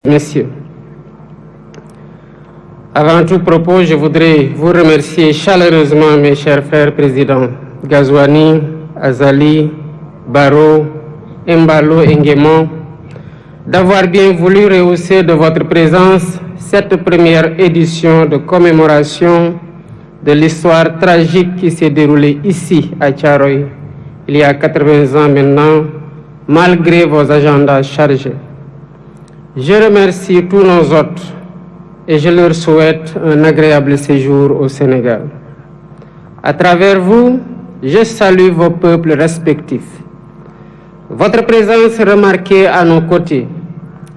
Messieurs, avant tout propos, je voudrais vous remercier chaleureusement, mes chers frères présidents Ghazouani, Azali, Barrow, Mbalo et Nguémon, d'avoir bien voulu rehausser de votre présence cette première édition de commémoration de l'histoire tragique qui s'est déroulée ici à Thiaroye, il y a 80 ans maintenant, malgré vos agendas chargés. Je remercie tous nos hôtes et je leur souhaite un agréable séjour au Sénégal. À travers vous, je salue vos peuples respectifs. Votre présence remarquée à nos côtés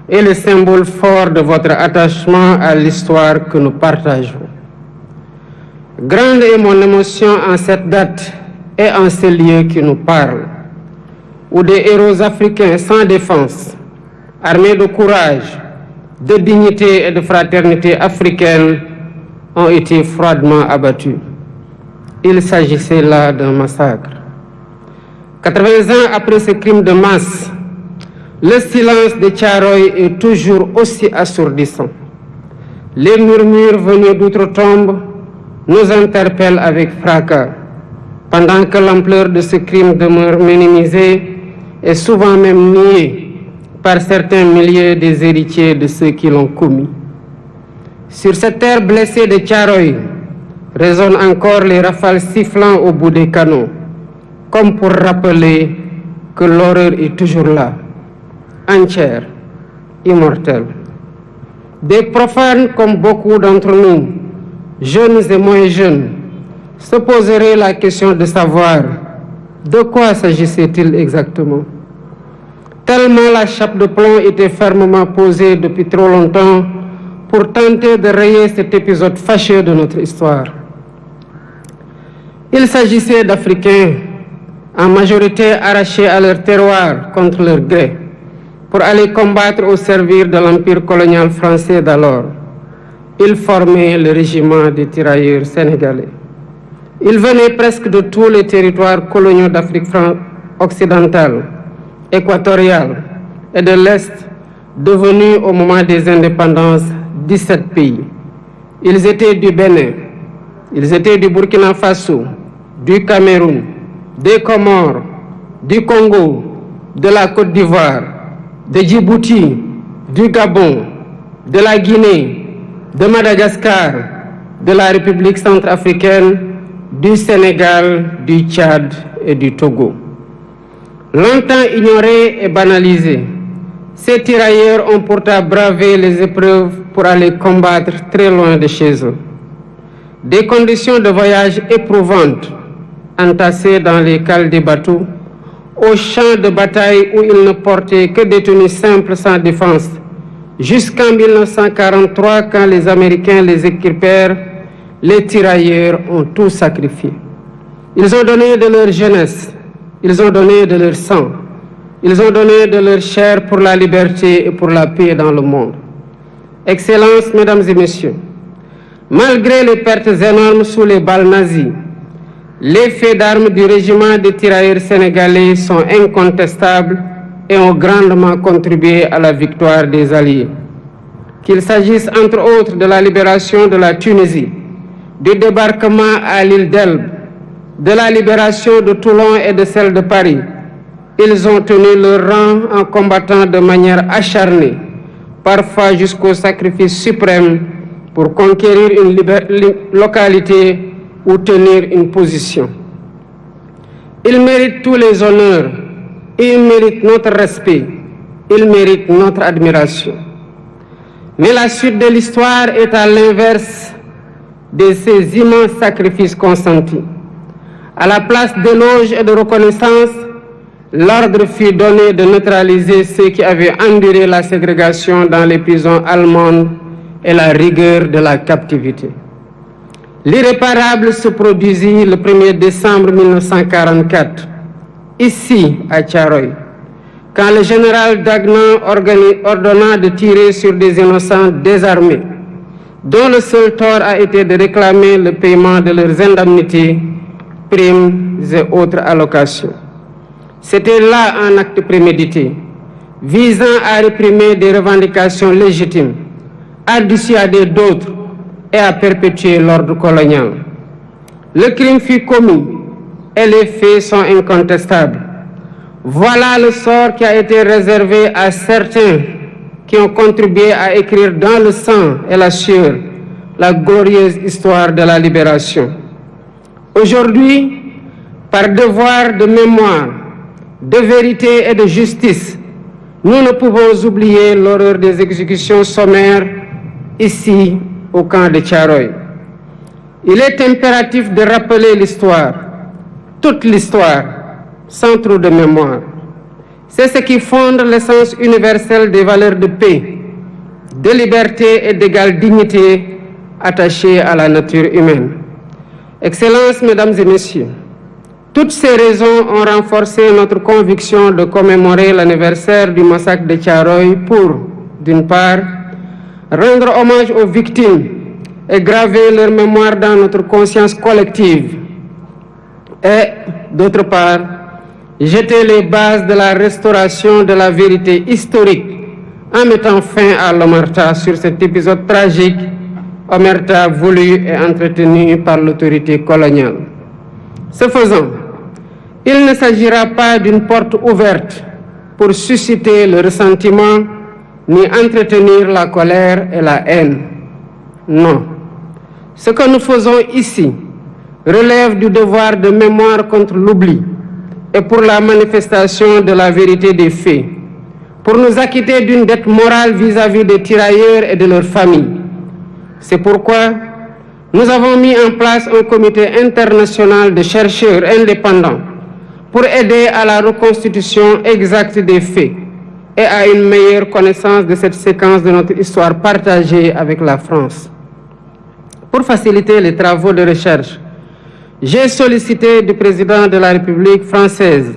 est le symbole fort de votre attachement à l'histoire que nous partageons. Grande est mon émotion en cette date et en ce lieu qui nous parle, où des héros africains sans défense, armés de courage, de dignité et de fraternité africaine, ont été froidement abattus. Il s'agissait là d'un massacre. 80 ans après ce crime de masse, le silence de Thiaroye est toujours aussi assourdissant. Les murmures venus d'outre-tombe nous interpellent avec fracas, pendant que l'ampleur de ce crime demeure minimisée et souvent même niée par certains milliers des héritiers de ceux qui l'ont commis. Sur cette terre blessée de Thiaroye résonnent encore les rafales sifflant au bout des canons, comme pour rappeler que l'horreur est toujours là, entière, immortelle. Des profanes comme beaucoup d'entre nous, jeunes et moins jeunes, se poseraient la question de savoir de quoi s'agissait-il exactement. Tellement la chape de plomb était fermement posée depuis trop longtemps pour tenter de rayer cet épisode fâcheux de notre histoire. Il s'agissait d'Africains, en majorité arrachés à leur terroir contre leur gré, pour aller combattre au service de l'empire colonial français d'alors. Ils formaient le régiment des tirailleurs sénégalais. Ils venaient presque de tous les territoires coloniaux d'Afrique occidentale, équatoriale et de l'Est, devenus au moment des indépendances 17 pays. Ils étaient du Bénin, ils étaient du Burkina Faso, du Cameroun, des Comores, du Congo, de la Côte d'Ivoire, de Djibouti, du Gabon, de la Guinée, de Madagascar, de la République centrafricaine, du Sénégal, du Tchad et du Togo. Longtemps ignorés et banalisés, ces tirailleurs ont pourtant bravé les épreuves pour aller combattre très loin de chez eux. Des conditions de voyage éprouvantes, entassés dans les cales des bateaux, aux champs de bataille où ils ne portaient que des tenues simples sans défense, jusqu'en 1943 quand les Américains les équipèrent, les tirailleurs ont tout sacrifié. Ils ont donné de leur jeunesse, ils ont donné de leur sang, ils ont donné de leur chair pour la liberté et pour la paix dans le monde. Excellences, Mesdames et Messieurs, malgré les pertes énormes sous les balles nazies, les faits d'armes du régiment des tirailleurs sénégalais sont incontestables et ont grandement contribué à la victoire des Alliés. Qu'il s'agisse entre autres de la libération de la Tunisie, du débarquement à l'île d'Elbe, de la libération de Toulon et de celle de Paris, ils ont tenu leur rang en combattant de manière acharnée, parfois jusqu'au sacrifice suprême pour conquérir une localité ou tenir une position. Ils méritent tous les honneurs, ils méritent notre respect, ils méritent notre admiration. Mais la suite de l'histoire est à l'inverse de ces immenses sacrifices consentis. À la place d'éloges et de reconnaissance, l'ordre fut donné de neutraliser ceux qui avaient enduré la ségrégation dans les prisons allemandes et la rigueur de la captivité. L'irréparable se produisit le 1er décembre 1944, ici à Thiaroye, quand le général Dagnan ordonna de tirer sur des innocents désarmés, dont le seul tort a été de réclamer le paiement de leurs indemnités, primes et autres allocations. C'était là un acte prémédité, visant à réprimer des revendications légitimes, à dissuader d'autres et à perpétuer l'ordre colonial. Le crime fut commis et les faits sont incontestables. Voilà le sort qui a été réservé à certains qui ont contribué à écrire dans le sang et la sueur la glorieuse histoire de la libération. Aujourd'hui, par devoir de mémoire, de vérité et de justice, nous ne pouvons oublier l'horreur des exécutions sommaires ici au camp de Thiaroye. Il est impératif de rappeler l'histoire, toute l'histoire, sans trop de mémoire. C'est ce qui fonde l'essence universelle des valeurs de paix, de liberté et d'égale dignité attachées à la nature humaine. Excellences, Mesdames et Messieurs, toutes ces raisons ont renforcé notre conviction de commémorer l'anniversaire du massacre de Thiaroye pour, d'une part, rendre hommage aux victimes et graver leur mémoire dans notre conscience collective, et, d'autre part, jeter les bases de la restauration de la vérité historique en mettant fin à l'omerta sur cet épisode tragique, omerta voulu et entretenu par l'autorité coloniale. Ce faisant, il ne s'agira pas d'une porte ouverte pour susciter le ressentiment ni entretenir la colère et la haine. Non. Ce que nous faisons ici relève du devoir de mémoire contre l'oubli et pour la manifestation de la vérité des faits, pour nous acquitter d'une dette morale vis-à-vis des tirailleurs et de leurs familles. C'est pourquoi nous avons mis en place un comité international de chercheurs indépendants pour aider à la reconstitution exacte des faits et à une meilleure connaissance de cette séquence de notre histoire partagée avec la France. Pour faciliter les travaux de recherche, j'ai sollicité du président de la République française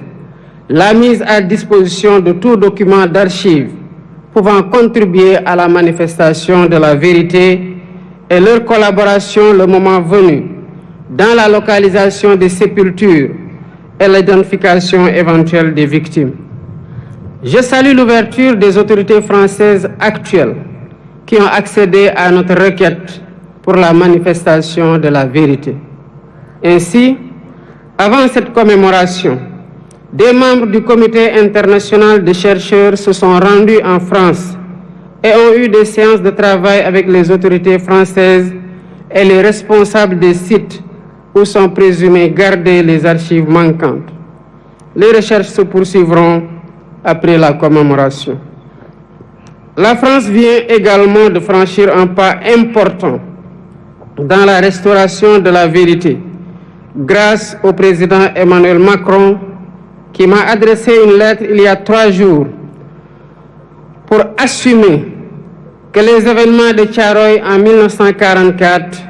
la mise à disposition de tout document d'archives pouvant contribuer à la manifestation de la vérité et leur collaboration le moment venu dans la localisation des sépultures et l'identification éventuelle des victimes. Je salue l'ouverture des autorités françaises actuelles qui ont accédé à notre requête pour la manifestation de la vérité. Ainsi, avant cette commémoration, des membres du Comité international de chercheurs se sont rendus en France et ont eu des séances de travail avec les autorités françaises et les responsables des sites où sont présumées gardées les archives manquantes. Les recherches se poursuivront après la commémoration. La France vient également de franchir un pas important dans la restauration de la vérité, grâce au président Emmanuel Macron, qui m'a adressé une lettre il y a 3 jours pour assumer que les événements de Thiaroye en 1944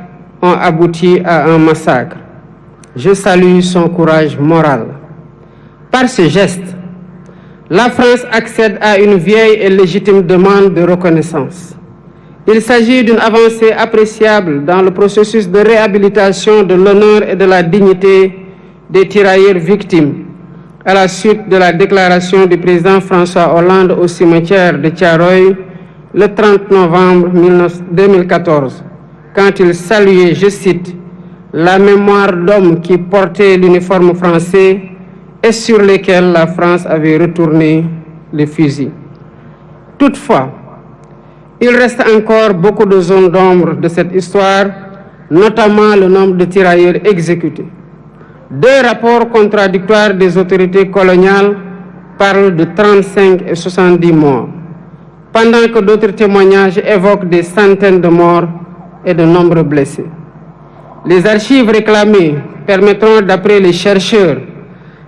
ont abouti à un massacre. Je salue son courage moral. Par ce geste, la France accède à une vieille et légitime demande de reconnaissance. Il s'agit d'une avancée appréciable dans le processus de réhabilitation de l'honneur et de la dignité des tirailleurs victimes, à la suite de la déclaration du président François Hollande au cimetière de Thiaroye le 30 novembre 2014, quand il saluait, je cite, « la mémoire d'hommes qui portaient l'uniforme français et sur lesquels la France avait retourné les fusils. » Toutefois, il reste encore beaucoup de zones d'ombre de cette histoire, notamment le nombre de tirailleurs exécutés. 2 rapports contradictoires des autorités coloniales parlent de 35 et 70 morts, pendant que d'autres témoignages évoquent des centaines de morts et de nombreux blessés. Les archives réclamées permettront, d'après les chercheurs,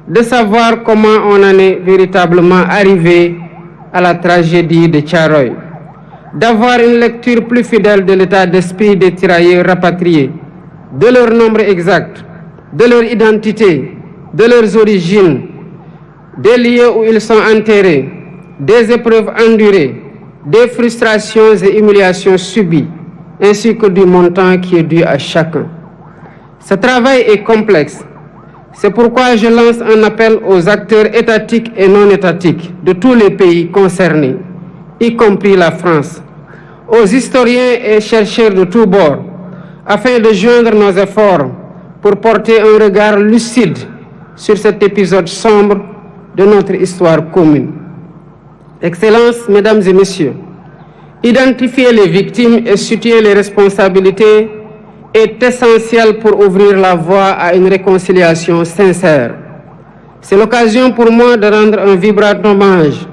de savoir comment on en est véritablement arrivé à la tragédie de Thiaroye, d'avoir une lecture plus fidèle de l'état d'esprit des tirailleurs rapatriés, de leur nombre exact, de leur identité, de leurs origines, des lieux où ils sont enterrés, des épreuves endurées, des frustrations et humiliations subies, ainsi que du montant qui est dû à chacun. Ce travail est complexe. C'est pourquoi je lance un appel aux acteurs étatiques et non étatiques de tous les pays concernés, y compris la France, aux historiens et chercheurs de tous bords, afin de joindre nos efforts pour porter un regard lucide sur cet épisode sombre de notre histoire commune. Excellences, Mesdames et Messieurs, identifier les victimes et situer les responsabilités est essentiel pour ouvrir la voie à une réconciliation sincère. C'est l'occasion pour moi de rendre un vibrant hommage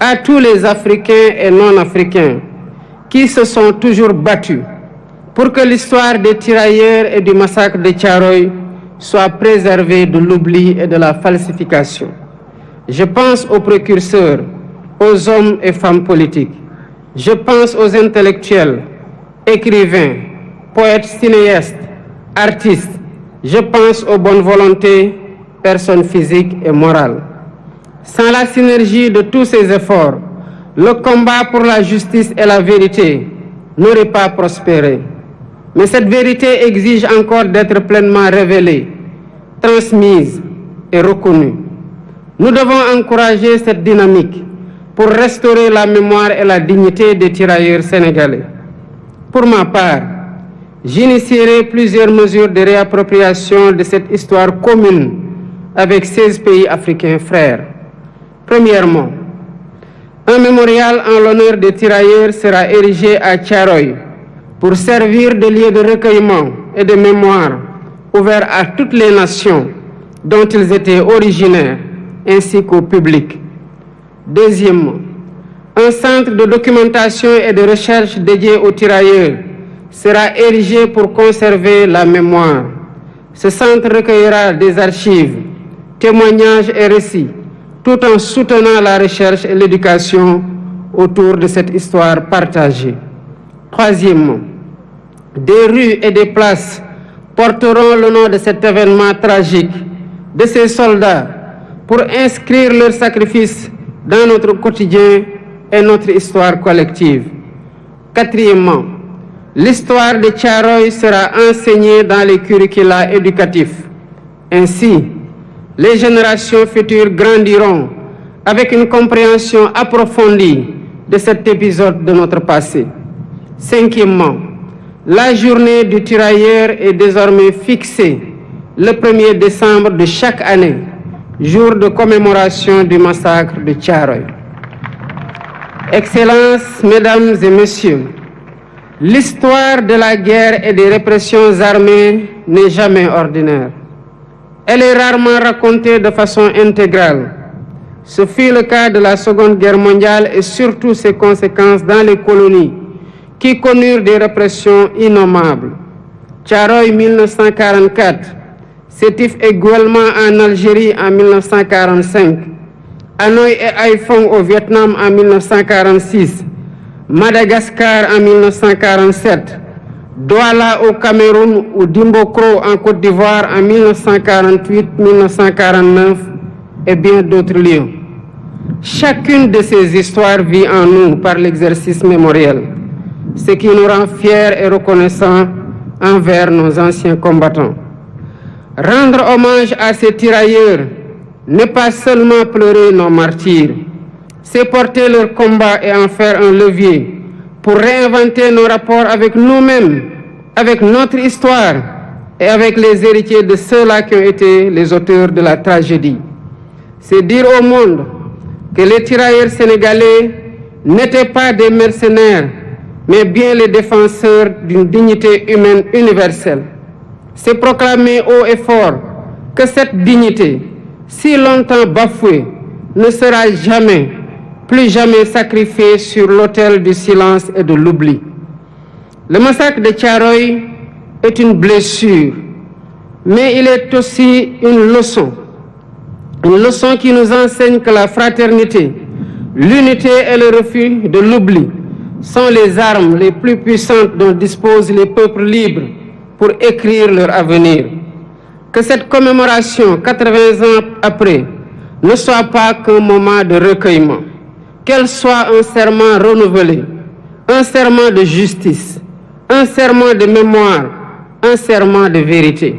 à tous les Africains et non-Africains qui se sont toujours battus pour que l'histoire des tirailleurs et du massacre de Thiaroye soit préservée de l'oubli et de la falsification. Je pense aux précurseurs, aux hommes et femmes politiques. Je pense aux intellectuels, écrivains, poètes, cinéastes, artistes. Je pense aux bonnes volontés, personnes physiques et morales. Sans la synergie de tous ces efforts, le combat pour la justice et la vérité n'aurait pas prospéré. Mais cette vérité exige encore d'être pleinement révélée, transmise et reconnue. Nous devons encourager cette dynamique pour restaurer la mémoire et la dignité des tirailleurs sénégalais. Pour ma part, j'initierai plusieurs mesures de réappropriation de cette histoire commune avec 16 pays africains frères. Premièrement, un mémorial en l'honneur des tirailleurs sera érigé à Thiaroye pour servir de lieu de recueillement et de mémoire ouvert à toutes les nations dont ils étaient originaires, ainsi qu'au public. Deuxièmement, un centre de documentation et de recherche dédié aux tirailleurs sera érigé pour conserver la mémoire. Ce centre recueillera des archives, témoignages et récits, tout en soutenant la recherche et l'éducation autour de cette histoire partagée. Troisièmement, des rues et des places porteront le nom de cet événement tragique, de ces soldats, pour inscrire leur sacrifice dans notre quotidien et notre histoire collective. Quatrièmement, l'histoire de Thiaroye sera enseignée dans les curricula éducatifs. Ainsi, les générations futures grandiront avec une compréhension approfondie de cet épisode de notre passé. Cinquièmement, la journée du tirailleur est désormais fixée le 1er décembre de chaque année, jour de commémoration du massacre de Thiaroye. Excellences, Mesdames et Messieurs, l'histoire de la guerre et des répressions armées n'est jamais ordinaire. Elle est rarement racontée de façon intégrale. Ce fut le cas de la Seconde Guerre mondiale et surtout ses conséquences dans les colonies qui connurent des répressions innommables. Thiaroye 1944, Sétif également en Algérie en 1945, Hanoï et Haiphong au Vietnam en 1946, Madagascar en 1947, Douala au Cameroun ou Dimbokro en Côte d'Ivoire en 1948-1949 et bien d'autres lieux. Chacune de ces histoires vit en nous par l'exercice mémoriel, ce qui nous rend fiers et reconnaissants envers nos anciens combattants. Rendre hommage à ces tirailleurs n'est pas seulement pleurer nos martyrs, c'est porter leur combat et en faire un levier pour réinventer nos rapports avec nous-mêmes, avec notre histoire et avec les héritiers de ceux-là qui ont été les auteurs de la tragédie. C'est dire au monde que les tirailleurs sénégalais n'étaient pas des mercenaires, mais bien les défenseurs d'une dignité humaine universelle. C'est proclamer haut et fort que cette dignité, si longtemps bafouée, ne sera jamais, plus jamais sacrifiée sur l'autel du silence et de l'oubli. Le massacre de Thiaroye est une blessure, mais il est aussi une leçon qui nous enseigne que la fraternité, l'unité et le refus de l'oubli sont les armes les plus puissantes dont disposent les peuples libres pour écrire leur avenir. Que cette commémoration, 80 ans après, ne soit pas qu'un moment de recueillement, qu'elle soit un serment renouvelé, un serment de justice, un serment de mémoire, un serment de vérité.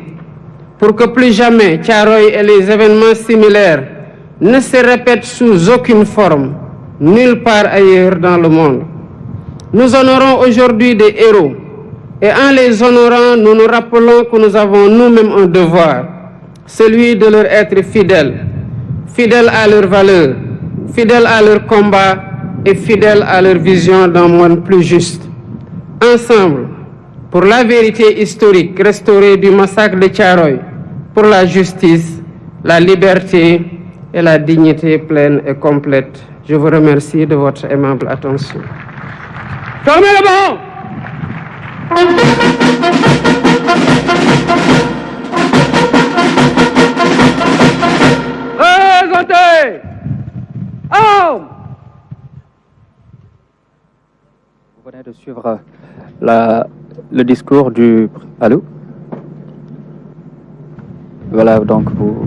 pour que plus jamais Thiaroye et les événements similaires ne se répètent sous aucune forme, nulle part ailleurs dans le monde. Nous honorons aujourd'hui des héros et en les honorant, nous nous rappelons que nous avons nous-mêmes un devoir, celui de leur être fidèles, fidèles à leurs valeurs, fidèles à leur combat et fidèles à leur vision d'un monde plus juste. Ensemble, pour la vérité historique restaurée du massacre de Thiaroye, pour la justice, la liberté et la dignité pleine et complète. Je vous remercie de votre aimable attention. Tournez le banc! Présentez! Armes! Vous venez de suivre le discours du... Allô? Voilà, donc vous